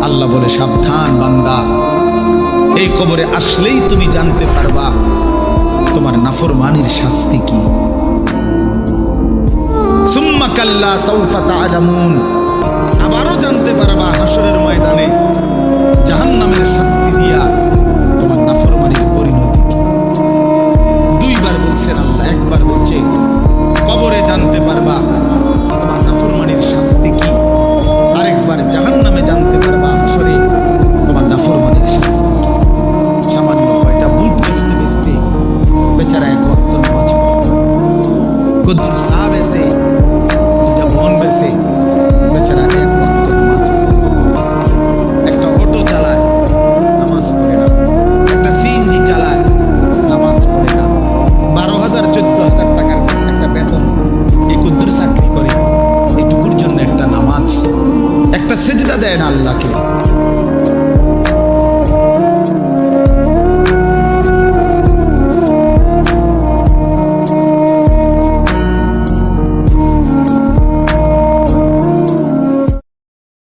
আল্লাহ বলে, সাবধান বান্দা, এই কবরে আসলেই তুমি জানতে পারবা তোমার নাফরমানির শাস্তি কি। সুম্মা কাল্লা সাউফা তা'লামুন, আবারও জানতে পারবা হাসরের ময়দানে জাহান্নামের শাস্তি দিয়া তোমার নাফরমানির পরিণতি কি। দুইবার বলছেন আল্লাহ, একবার বলছে কবরে জানতে পারবা তোমার নাফরমানির শাস্তি কি, আরেকবার জাহান্নামে জানতে পারবা হাসরে তোমার নাফরমানির শাস্তি কি। সামান্য কয়টা বুট বেচতে বেচতে বেচারা এক ওয়াক্ত নামাজ পড়ে, কদ্দুর চা বেচে, দুটা মন বেচে, বেচারা এক ওয়াক্ত নামাজ পড়ে। একটা অটো চালায়, নামাজ পড়ে না। একটা সিএনজি চালায়, নামাজ পড়ে না। 12,000 14,000 টাকার একটা বেতন, এই কদ্দুর চাকরি করে, এটুকুর জন্য একটা নামাজ, একটা সেজদা দেয় না আল্লাহকে।